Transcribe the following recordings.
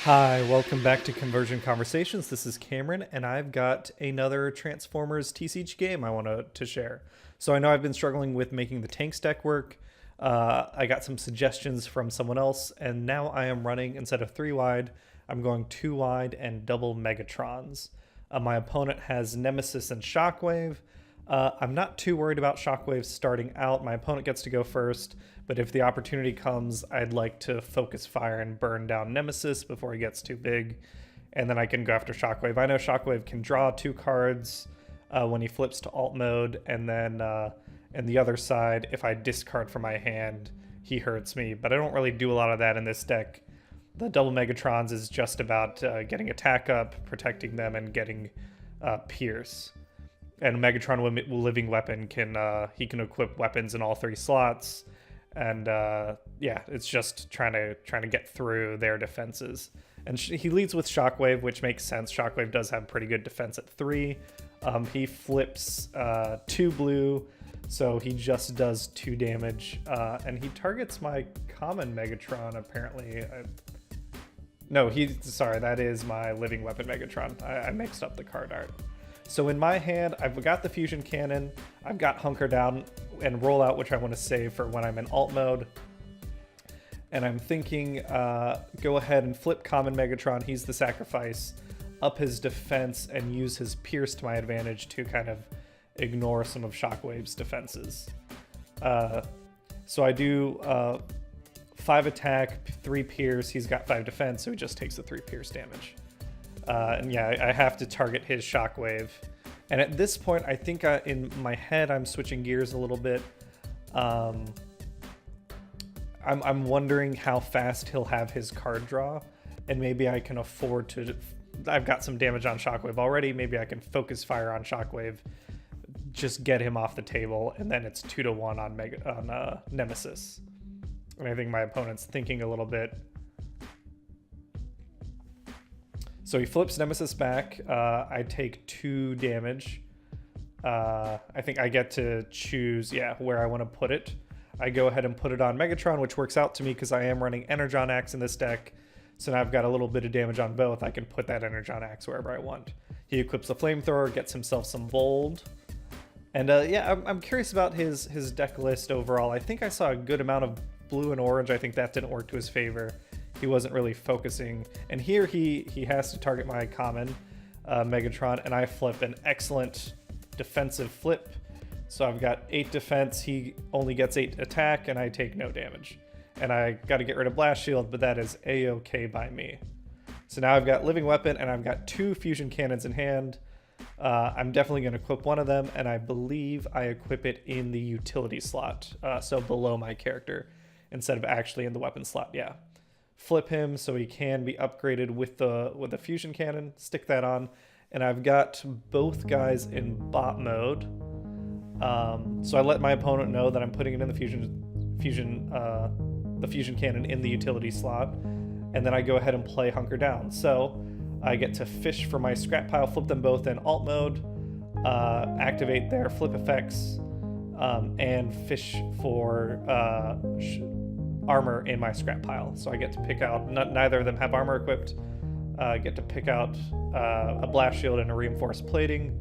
Hi, welcome back to Conversion Conversations. This is Cameron, and I've got another Transformers TCG game I want to share. So I know I've been struggling with making the tanks deck work. I got some suggestions from someone else, and now I am running, instead of 3 wide, I'm going 2 wide and double Megatrons. My opponent has Nemesis and Shockwave. I'm not too worried about Shockwave starting out. My opponent gets to go first, but if the opportunity comes, I'd like to focus fire and burn down Nemesis before he gets too big, and then I can go after Shockwave. I know Shockwave can draw 2 cards when he flips to alt mode, and then on the other side, if I discard from my hand, he hurts me, but I don't really do a lot of that in this deck. The double Megatrons is just about getting attack up, protecting them, and getting Pierce. And Megatron Living Weapon can equip weapons in all 3 slots, and yeah, it's just trying to get through their defenses. And he leads with Shockwave, which makes sense. Shockwave does have pretty good defense at 3. He flips 2 blue, so he just does 2 damage, and he targets my common Megatron. Apparently, sorry, that is my Living Weapon Megatron. I mixed up the card art. So in my hand, I've got the Fusion Cannon, I've got Hunker Down and Roll Out, which I want to save for when I'm in alt mode. And I'm thinking, go ahead and flip Common Megatron, he's the sacrifice, up his defense and use his Pierce to my advantage to kind of ignore some of Shockwave's defenses. So I do 5 attack, 3 Pierce, he's got 5 defense, so he just takes the 3 Pierce damage. And yeah, I have to target his Shockwave. And at this point, I think in my head, I'm switching gears a little bit. I'm wondering how fast he'll have his card draw. And maybe I can afford to... I've got some damage on Shockwave already. Maybe I can focus fire on Shockwave. Just get him off the table. And then it's 2-1 on Nemesis. And I think my opponent's thinking a little bit. So he flips Nemesis back. I take 2 damage. I think I get to choose, where I want to put it. I go ahead and put it on Megatron, which works out to me because I am running Energon Axe in this deck. So now I've got a little bit of damage on both. I can put that Energon Axe wherever I want. He equips the Flamethrower, gets himself some Vold. And yeah, I'm curious about his deck list overall. I think I saw a good amount of blue and orange. I think that didn't work to his favor. He wasn't really focusing, and here he has to target my common Megatron, and I flip an excellent defensive flip. So I've got 8 defense, he only gets 8 attack, and I take no damage. And I got to get rid of Blast Shield, but that is a-okay by me. So now I've got Living Weapon, and I've got 2 Fusion Cannons in hand. I'm definitely going to equip one of them, and I believe I equip it in the utility slot, so below my character, instead of actually in the weapon slot, yeah. Flip him so he can be upgraded with the Fusion Cannon, stick that on, and I've got both guys in bot mode. So I let my opponent know that I'm putting it in the Fusion Cannon in the utility slot, and then I go ahead and play Hunker Down. So I get to fish for my scrap pile, flip them both in alt mode, activate their flip effects, and fish for armor in my scrap pile. So I get to pick out, neither of them have armor equipped. I get to pick out a blast shield and a reinforced plating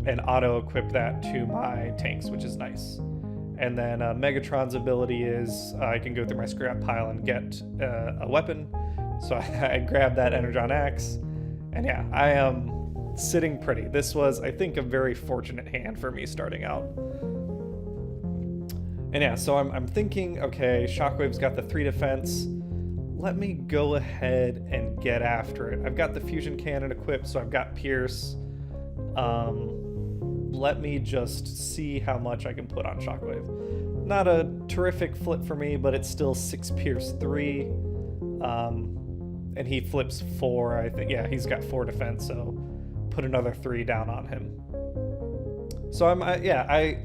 and auto equip that to my tanks, which is nice. And then Megatron's ability is I can go through my scrap pile and get a weapon. So I grab that Energon Axe, and yeah, I am sitting pretty. This was, I think, a very fortunate hand for me starting out. And yeah, so I'm thinking, okay, Shockwave's got the 3 defense. Let me go ahead and get after it. I've got the Fusion Cannon equipped, so I've got Pierce. Let me just see how much I can put on Shockwave. Not a terrific flip for me, but it's still 6 Pierce 3. And he flips 4, I think. Yeah, he's got 4 defense, so put another 3 down on him. So I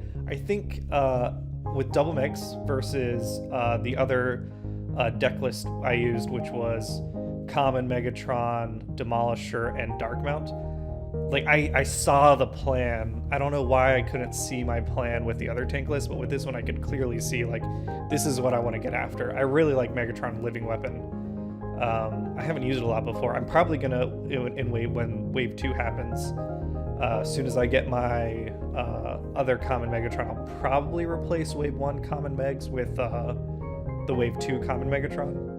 think with double Megs versus the other deck list I used, which was Common Megatron, Demolisher, and Dark Mount. Like, I saw the plan. I don't know why I couldn't see my plan with the other tank list, but with this one I could clearly see, like, this is what I want to get after. I really like Megatron Living Weapon. I haven't used it a lot before. I'm probably gonna, when wave 2 happens, as soon as I get my other common Megatron, I'll probably replace wave 1 common Megs with the wave 2 common Megatron.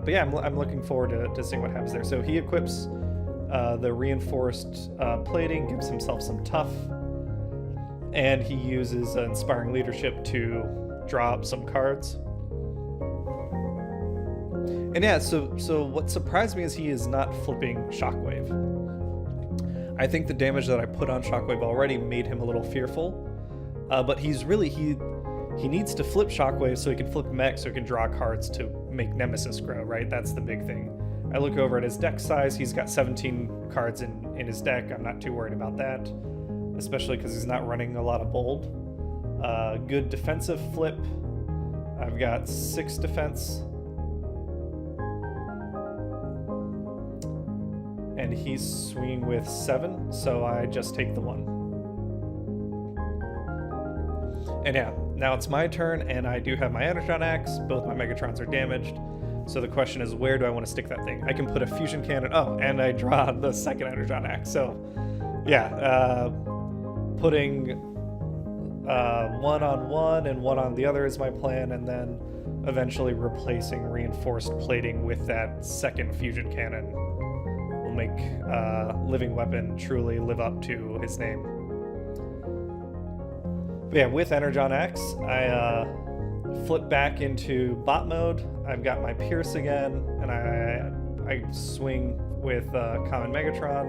But yeah, I'm looking forward to seeing what happens there. So he equips the reinforced plating, gives himself some tough, and he uses Inspiring Leadership to draw up some cards. And yeah, so what surprised me is he is not flipping Shockwave. I think the damage that I put on Shockwave already made him a little fearful, but he's really, he needs to flip Shockwave so he can flip Mech so he can draw cards to make Nemesis grow, right? That's the big thing. I look over at his deck size, he's got 17 cards in his deck. I'm not too worried about that, especially because he's not running a lot of bold. Good defensive flip. I've got 6 defense. And he's swinging with 7, so I just take the 1. And yeah, now it's my turn, and I do have my Energon Axe. Both my Megatrons are damaged. So the question is, where do I want to stick that thing? I can put a Fusion Cannon. Oh, and I draw the second Energon Axe. So yeah, putting 1 on one and 1 on the other is my plan, and then eventually replacing reinforced plating with that second Fusion Cannon will make Living Weapon truly live up to his name. But yeah, with Energon Axe, I flip back into bot mode. I've got my Pierce again, and I swing with Common Megatron.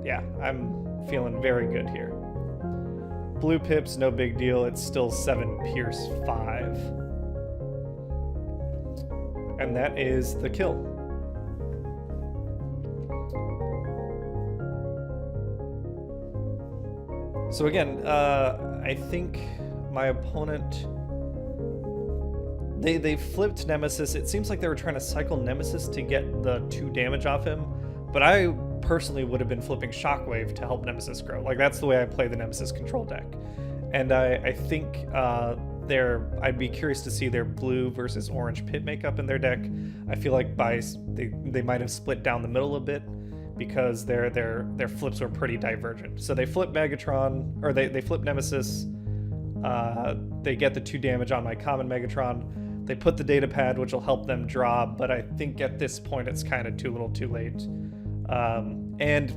Yeah, I'm feeling very good here. Blue pips, no big deal. It's still 7 Pierce 5. And that is the kill. So again, I think my opponent, they flipped Nemesis. It seems like they were trying to cycle Nemesis to get the 2 damage off him, but I personally would have been flipping Shockwave to help Nemesis grow. Like, that's the way I play the Nemesis control deck. And I think I'd be curious to see their blue versus orange pit makeup in their deck. I feel like they might have split down the middle a bit, because their flips were pretty divergent. So they flip Megatron, or they flip Nemesis. They get the 2 damage on my common Megatron. They put the data pad, which will help them draw, but I think at this point it's kind of too little too late. And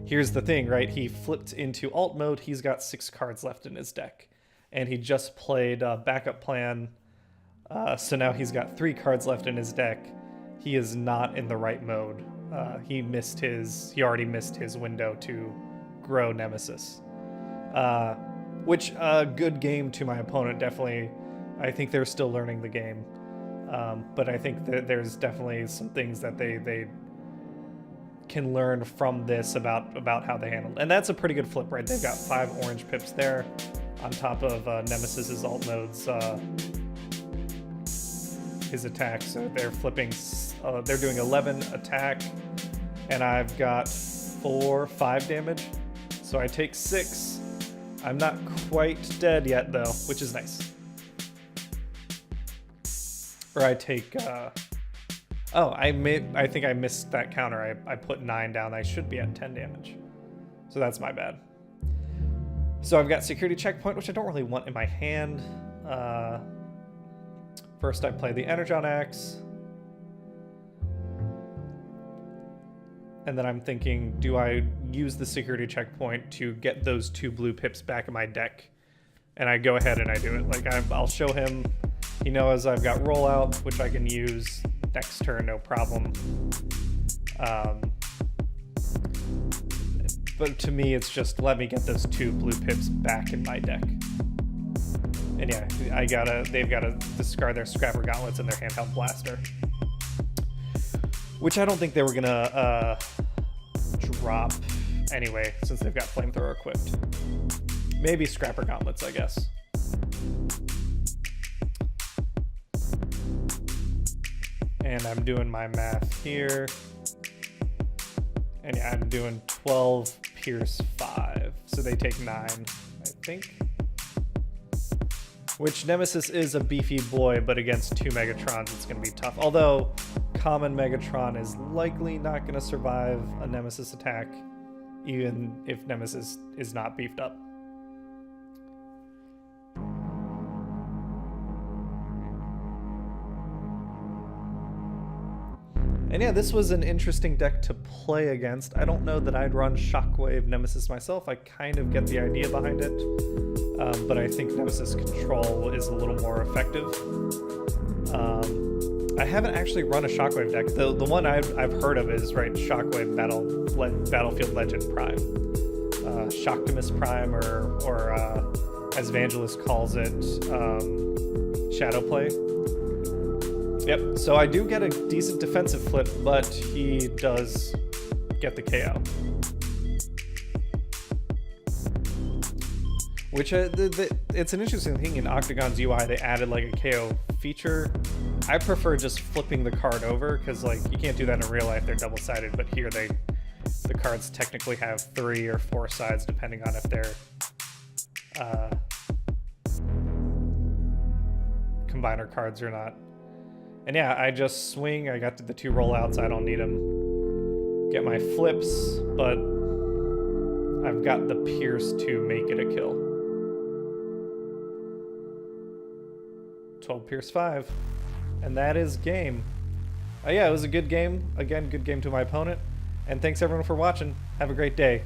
here's the thing, right? He flipped into alt mode. He's got 6 cards left in his deck, and he just played backup plan. So now he's got 3 cards left in his deck. He is not in the right mode. He already missed his window to grow Nemesis. Which good game to my opponent, definitely. I think they're still learning the game. But I think that there's definitely some things that they can learn from this about how they handled. And that's a pretty good flip, right? They've got 5 orange pips there on top of Nemesis's alt modes, his attack. So they're flipping, they're doing 11 attack, and I've got 5 damage. So I take 6. I'm not quite dead yet though, which is nice. Or I take, I think I missed that counter. I put 9 down. I should be at 10 damage. So that's my bad. So I've got security checkpoint, which I don't really want in my hand. First I play the Energon Axe. And then I'm thinking, do I use the security checkpoint to get those 2 blue pips back in my deck? And I go ahead and I do it. Like, I'll show him, he knows I've got rollout, which I can use next turn, no problem. But to me, it's just let me get those 2 blue pips back in my deck. And yeah, they've gotta discard their Scrapper Gauntlets and their handheld blaster. Which I don't think they were gonna drop anyway, since they've got Flamethrower equipped. Maybe Scrapper Gauntlets, I guess. And I'm doing my math here. And yeah, I'm doing 12 Pierce 5. So they take 9, I think. Which Nemesis is a beefy boy, but against 2 Megatrons it's going to be tough. Although common Megatron is likely not going to survive a Nemesis attack, even if Nemesis is not beefed up. And yeah, this was an interesting deck to play against. I don't know that I'd run Shockwave Nemesis myself. I kind of get the idea behind it, but I think Nemesis Control is a little more effective. I haven't actually run a Shockwave deck. The one I've heard of is, right, Shockwave Battlefield Legend Prime. Shockmesis Prime, or as Vangelist calls it, Shadowplay. Yep, so I do get a decent defensive flip, but he does get the KO. Which, it's an interesting thing in Octagon's UI, they added like a KO feature. I prefer just flipping the card over, because like you can't do that in real life, they're double-sided, but here the cards technically have 3 or 4 sides, depending on if they're combiner cards or not. And yeah, I just swing, I got the 2 rollouts, I don't need them. Get my flips, but I've got the Pierce to make it a kill. 12 Pierce 5. And that is game. Yeah, it was a good game. Again, good game to my opponent. And thanks everyone for watching. Have a great day.